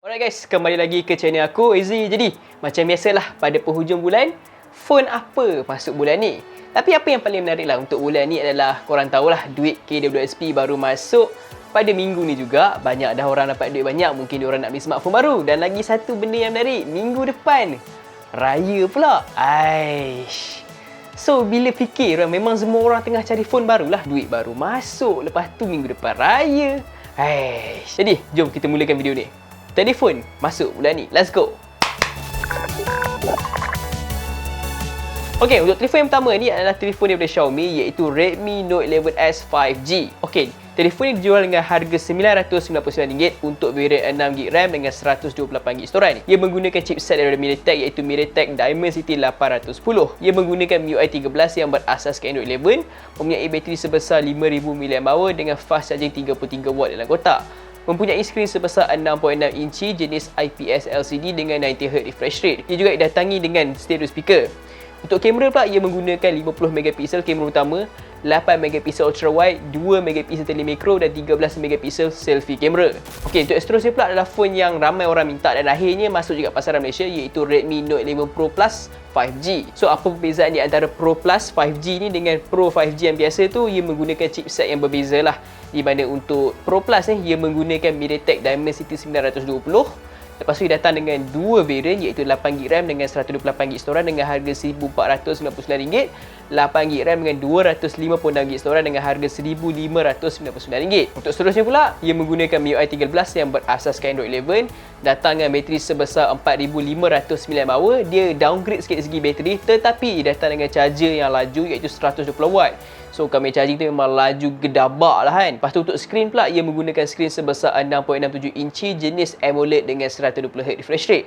Alright guys, kembali lagi ke channel aku, Izzy. Jadi, macam biasalah pada penghujung bulan, phone apa masuk bulan ni? Tapi apa yang paling menarik lah untuk bulan ni adalah korang tahulah duit KWSP baru masuk pada minggu ni juga. Banyak dah orang dapat duit banyak, mungkin diorang nak beli smartphone baru. Dan lagi satu benda yang menarik, minggu depan Raya pula. Aish. So, bila fikir memang semua orang tengah cari phone barulah, duit baru masuk, lepas tu minggu depan Raya. Aish. Jadi, jom kita mulakan video ni. Telefon masuk bulan ni. Let's go. Okey, untuk telefon yang pertama ni adalah telefon daripada Xiaomi, iaitu Redmi Note 11S 5G. Okey, telefon ni dijual dengan harga RM999 untuk varian 6GB RAM dengan 128GB storan. Ia menggunakan chipset daripada MediaTek, iaitu MediaTek Dimensity 810. Ia menggunakan MIUI 13 yang berasaskan Android 11, mempunyai bateri sebesar 5000 mAh dengan fast charging 33W dalam kotak. Mempunyai skrin sebesar 6.6 inci jenis IPS LCD dengan 90Hz refresh rate. Ia juga didatangi dengan stereo speaker. Untuk kamera pula, ia menggunakan 50MP kamera utama, 8MP ultra wide, 2MP telemakro dan 13MP selfie kamera. Okey, untuk seterusnya pula adalah phone yang ramai orang minta dan akhirnya masuk juga pasaran Malaysia, iaitu Redmi Note 11 Pro Plus 5G. So, apa perbezaan di antara Pro Plus 5G ni dengan Pro 5G yang biasa tu? Ia menggunakan chipset yang berbeza lah. Di mana untuk Pro Plus ni, ia menggunakan MediaTek Dimensity 920. Lepas tu dia datang dengan dua varian, iaitu 8GB RAM dengan 128GB storan dengan harga RM1,499, 8GB RAM dengan 256GB storan dengan harga RM1,599. Untuk seterusnya pula, ia menggunakan MIUI 13 yang berasaskan Android 11, datang dengan bateri sebesar 4500 mAh. Dia downgrade sikit segi bateri, tetapi datang dengan charger yang laju, iaitu 120W. So, kami charging tu memang laju gedabak lah kan. Lepas tu untuk skrin pula, ia menggunakan skrin sebesar 6.67 inci jenis AMOLED dengan 120Hz refresh rate.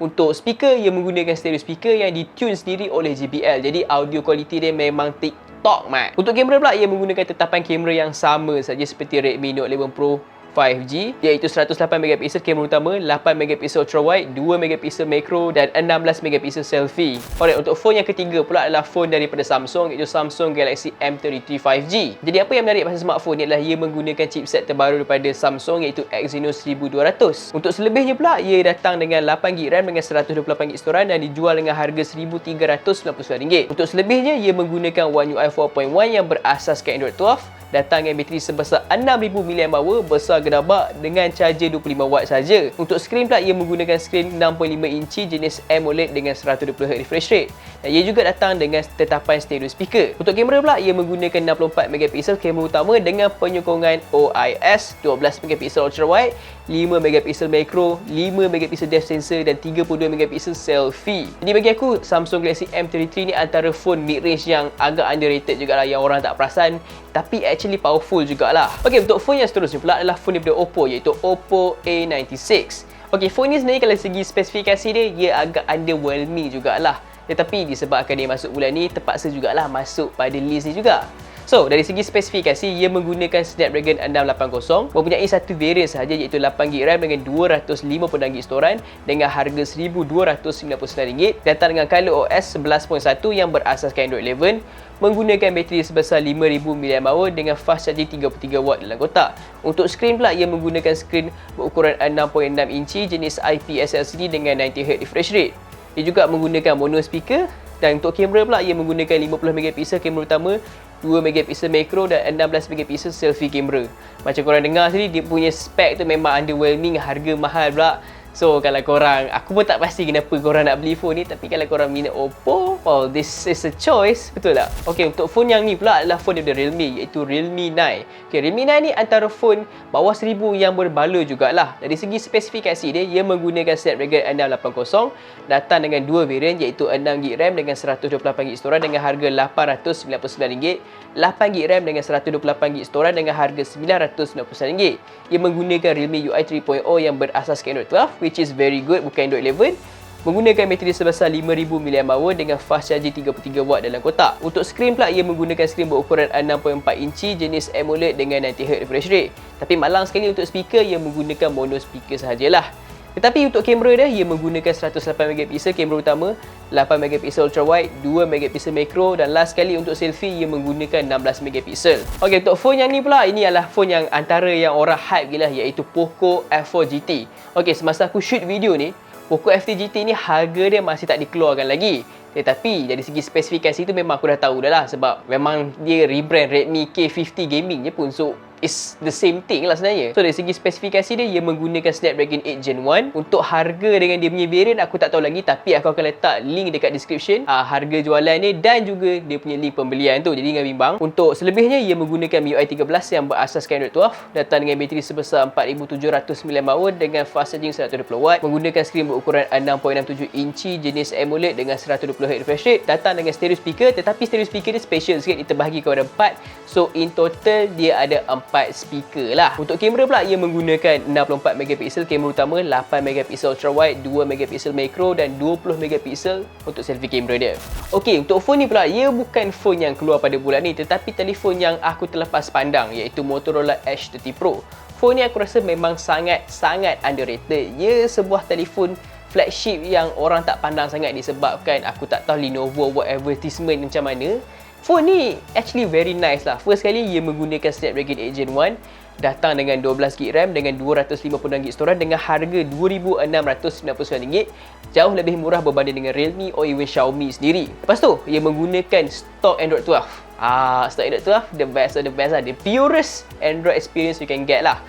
Untuk speaker, ia menggunakan stereo speaker yang ditune sendiri oleh JBL. Jadi, audio quality dia memang TikTok, mat. Untuk kamera pula, ia menggunakan tetapan kamera yang sama saja seperti Redmi Note 11 Pro 5G, iaitu 108MP kamera utama, 8MP ultra wide, 2MP macro dan 16MP selfie. Alright, untuk phone yang ketiga pula adalah phone daripada Samsung, iaitu Samsung Galaxy M33 5G. Jadi apa yang menarik pasal smartphone ni adalah ia menggunakan chipset terbaru daripada Samsung, iaitu Exynos 1200. Untuk selebihnya pula, ia datang dengan 8GB RAM dengan 128GB storan dan dijual dengan harga RM1,399. Untuk selebihnya, ia menggunakan One UI 4.1 yang berasaskan Android 12, datang dengan bateri sebesar 6000 mAh besar gedabak dengan charger 25W saja. Untuk skrin pula, ia menggunakan skrin 6.5 inci jenis AMOLED dengan 120Hz refresh rate. Dan ia juga datang dengan tetapan stereo speaker. Untuk kamera pula, ia menggunakan 64MP kamera utama dengan penyokongan OIS, 12MP ultra wide, 5MP macro, 5MP depth sensor dan 32MP selfie. Jadi bagi aku, Samsung Galaxy M33 ni antara phone mid-range yang agak underrated jugalah, yang orang tak perasan, tapi actually powerful jugalah. Okey, untuk phone yang seterusnya pula adalah phone daripada Oppo, iaitu Oppo A96. Okey, phone ni sebenarnya kalau segi spesifikasi dia, ia agak underwhelming jugalah. Tetapi disebabkan dia masuk bulan ni, terpaksa jugalah masuk pada list ni juga. So, dari segi spesifikasi, ia menggunakan Snapdragon 680, mempunyai satu varian sahaja, iaitu 8GB RAM dengan 256GB storan dengan harga RM1,299, datang dengan color OS 11.1 yang berasaskan Android 11, menggunakan bateri sebesar 5000 mAh dengan fast charging 33W dalam kotak. Untuk skrin pula, ia menggunakan skrin berukuran 6.6 inci jenis IPS LCD dengan 90Hz refresh rate. Ia juga menggunakan mono speaker. Dan untuk kamera pula, ia menggunakan 50MP kamera utama, 2MP macro dan 16MP selfie kamera. Macam korang dengar tadi, dia punya spek tu memang underwhelming, harga mahal pula. So, kalau korang, aku pun tak pasti kenapa korang nak beli phone ni, tapi kalau korang minat Oppo, well, this is a choice, betul tak? Okey, untuk phone yang ni pula adalah phone daripada Realme, iaitu Realme 9. Okey, Realme 9 ni antara phone bawah 1000 yang berbaloi jugalah. Dari segi spesifikasi dia, ia menggunakan Snapdragon 680, datang dengan dua varian, iaitu 6GB RAM dengan 128GB storan dengan harga RM899, 8GB RAM dengan 128GB storan dengan harga RM999. Ia menggunakan Realme UI 3.0 yang berasaskan Android 12, which is very good, bukan Android 11. Menggunakan bateri sebesar 5000 mAh dengan fast charging 33W dalam kotak. Untuk skrin pula, ia menggunakan skrin berukuran 6.4 inci jenis AMOLED dengan 90Hz refresh rate. Tapi malang sekali untuk speaker, ia menggunakan mono speaker sahajalah. Tetapi untuk kamera dia, ia menggunakan 108 MP kamera utama, 8 MP ultra wide, 2 MP macro, dan last sekali untuk selfie ia menggunakan 16 MP. Okey, untuk phone yang ni pula, ini adalah phone yang antara yang orang hype gila, iaitu Poco F4 GT. Okey, semasa aku shoot video ni, Poco F4 GT ni harga dia masih tak dikeluarkan lagi. Tetapi dari segi spesifikasi tu memang aku dah tahu dah lah, sebab memang dia rebrand Redmi K50 Gaming je pun, so it's the same thing lah sebenarnya. So dari segi spesifikasi dia, ia menggunakan Snapdragon 8 Gen 1. Untuk harga dengan dia punya variant aku tak tahu lagi, tapi aku akan letak link dekat description harga jualan ni dan juga dia punya link pembelian tu, jadi jangan bimbang. Untuk selebihnya, ia menggunakan MIUI 13 yang berasaskan Android 12, datang dengan bateri sebesar 4700 mAh dengan fast charging 120W, menggunakan skrin berukuran 6.67 inci jenis AMOLED dengan 120Hz refresh rate, datang dengan stereo speaker, tetapi stereo speaker dia special sikit, dia terbahagi kepada 4. So in total dia ada 4 speaker lah. Untuk kamera pula, ia menggunakan 64 MP kamera utama, 8 MP ultra wide, 2 MP macro dan 20 MP untuk selfie kamera dia. Okey, untuk phone ni pula, ia bukan phone yang keluar pada bulan ni, tetapi telefon yang aku terlepas pandang, iaitu Motorola Edge 30 Pro. Phone ni aku rasa memang sangat underrated. Ia sebuah telefon flagship yang orang tak pandang sangat disebabkan aku tak tahu Lenovo buat advertisement macam mana. Phone ni actually very nice lah. First kali ia menggunakan Snapdragon 8 Gen 1, datang dengan 12GB RAM dengan 256GB storage dengan harga RM2,699, jauh lebih murah berbanding dengan Realme or even Xiaomi sendiri. Lepas tu, ia menggunakan stok Android 12. Stok Android 12, the best of the best lah. The purest Android experience you can get lah.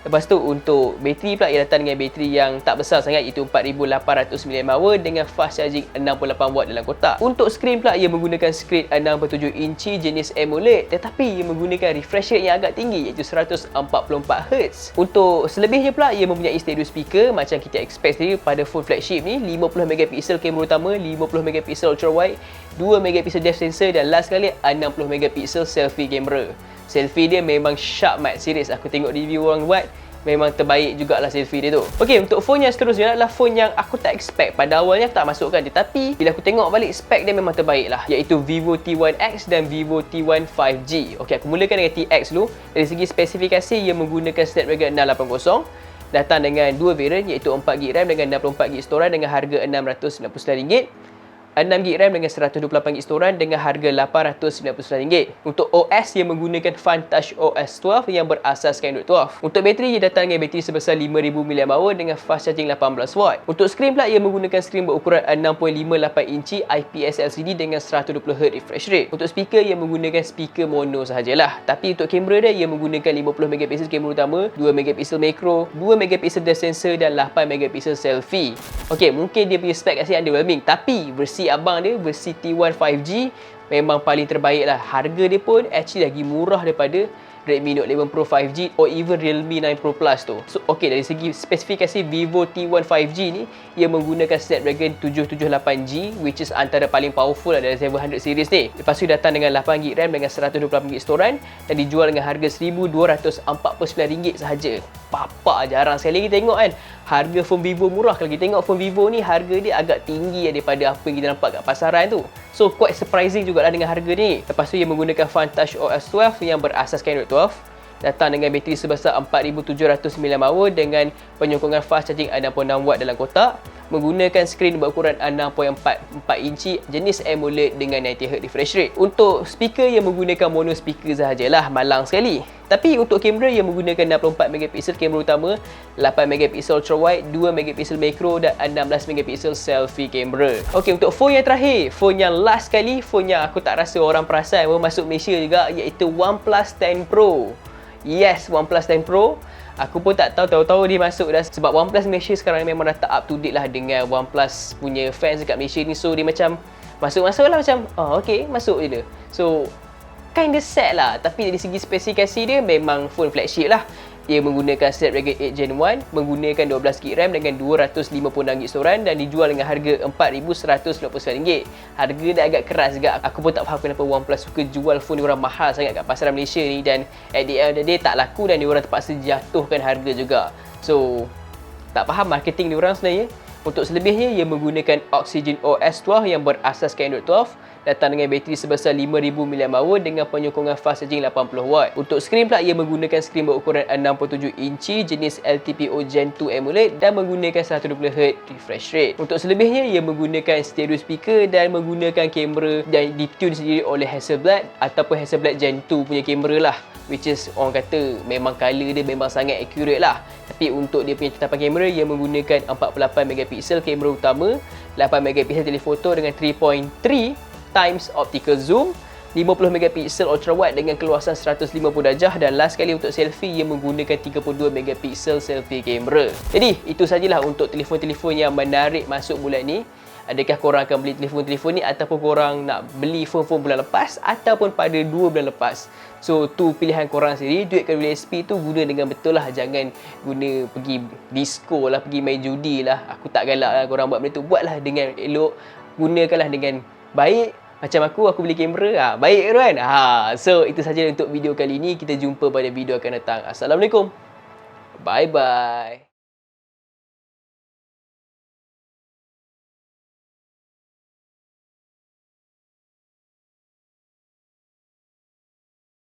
Lepas tu untuk bateri pula, ia datang dengan bateri yang tak besar sangat, iaitu 4800 mAh dengan fast charging 68W dalam kotak. Untuk skrin pula, ia menggunakan skrin 6.7 inci jenis AMOLED, tetapi ia menggunakan refresh rate yang agak tinggi, iaitu 144Hz. Untuk selebihnya pula, ia mempunyai stereo speaker macam kita expect sendiri pada phone flagship ni, 50 MP kamera utama, 50 MP ultra wide, 2 MP depth sensor dan last sekali 60 MP selfie kamera. Selfie dia memang sharp mat, serius. Aku tengok review orang buat, memang terbaik jugalah selfie dia tu. Okey, untuk phone yang seterusnya adalah phone yang aku tak expect. Pada awalnya aku tak masukkan, tetapi bila aku tengok balik, spek dia memang terbaik lah, iaitu Vivo T1X dan Vivo T1 5G. Okey, aku mulakan dengan TX dulu. Dari segi spesifikasi, ia menggunakan Snapdragon 680, datang dengan dua variant, iaitu 4GB RAM dengan 64GB storage dengan harga RM699, 6GB RAM dengan 128GB storage dengan harga RM899. Untuk OS, ia menggunakan Funtouch OS 12 yang berasaskan Android 12. Untuk bateri, ia datang dengan bateri sebesar 5000 mAh dengan fast charging 18W. Untuk skrin pula, ia menggunakan skrin berukuran 6.58 inci IPS LCD dengan 120Hz refresh rate. Untuk speaker, ia menggunakan speaker mono sahajalah. Tapi untuk kamera dia, ia menggunakan 50 MP kamera utama, 2 MP macro, 2 MP depth sensor dan 8 MP selfie. Okey, mungkin dia punya spek kasi underwhelming, tapi versi abang dia, versi T1 5G memang paling terbaik lah. Harga dia pun actually lagi murah daripada Redmi Note 11 Pro 5G or even Realme 9 Pro Plus tu. So okey, dari segi spesifikasi Vivo T1 5G ni, ia menggunakan Snapdragon 778G, which is antara paling powerful lah dari 700 series ni. Lepas tu datang dengan 8GB RAM dengan 128GB storage dan dijual dengan harga RM1,249 sahaja. Papa, jarang sekali kita tengok kan harga phone Vivo murah. Kalau kita tengok phone Vivo ni, harga dia agak tinggi daripada apa yang kita nampak kat pasaran tu. So quite surprising jugalah dengan harga ni. Lepas tu ia menggunakan Funtouch OS 12 yang berasaskan Android 12, datang dengan bateri sebesar 4700 mAh dengan penyokongan fast charging 66W dalam kotak, menggunakan skrin berukuran 6.44 inci jenis AMOLED dengan 90Hz refresh rate. Untuk speaker, ia menggunakan mono speaker sahajalah, malang sekali. Tapi untuk kamera, ia menggunakan 64 MP kamera utama, 8 MP ultra wide, 2 MP macro dan 16 MP selfie kamera. Okey, untuk phone yang terakhir, phone yang last sekali, phone yang aku tak rasa orang perasan pun masuk Malaysia juga, iaitu OnePlus 10 Pro. Yes, OnePlus 10 Pro. Aku pun tak tahu dia masuk dah, sebab OnePlus Malaysia sekarang memang dah tak up to date lah dengan OnePlus punya fans dekat Malaysia ni. So dia macam masuk lah, macam okey, masuk je dia. So kinda sad lah, tapi dari segi spesifikasi dia memang phone flagship lah. Dia menggunakan Snapdragon 8 Gen 1, menggunakan 12GB RAM dengan 256GB storage dan dijual dengan harga RM4,199. Harga dia agak keras juga. Aku pun tak faham kenapa OnePlus suka jual phone diorang mahal sangat kat pasaran Malaysia ni, dan at the end of the day tak laku dan diorang terpaksa jatuhkan harga juga. So tak faham marketing diorang sebenarnya. Untuk selebihnya, ia menggunakan Oxygen OS 12 yang berasaskan Android 12, datang dengan bateri sebesar 5000 mAh dengan penyokongan fast charging 80W. Untuk skrin pula, ia menggunakan skrin berukuran 67 inci jenis LTPO Gen 2 AMOLED dan menggunakan 120Hz refresh rate. Untuk selebihnya, ia menggunakan stereo speaker dan menggunakan kamera yang ditune sendiri oleh Hasselblad ataupun Hasselblad Gen 2 punya kamera lah, which is orang kata memang color dia memang sangat accurate lah. Tapi untuk dia punya tetapan kamera, ia menggunakan 48MP kamera utama, 8MP telefoto dengan 3.3 times optical zoom, 50MP ultra wide dengan keluasan 150 darjah, dan last sekali untuk selfie, ia menggunakan 32MP selfie kamera. Jadi itu sajalah untuk telefon-telefon yang menarik masuk bulan ni. Adakah korang akan beli telefon-telefon ni ataupun korang nak beli phone-phone bulan lepas ataupun pada 2 bulan lepas? So tu pilihan korang sendiri. Duit kat WSP tu guna dengan betul lah. Jangan guna pergi disco lah, pergi main judi lah. Aku tak galak lah korang buat benda tu. Buatlah dengan elok, gunakanlah dengan baik. Macam aku beli kamera, baik kan? So itu saja untuk video kali ni. Kita jumpa pada video akan datang. Assalamualaikum. Bye-bye.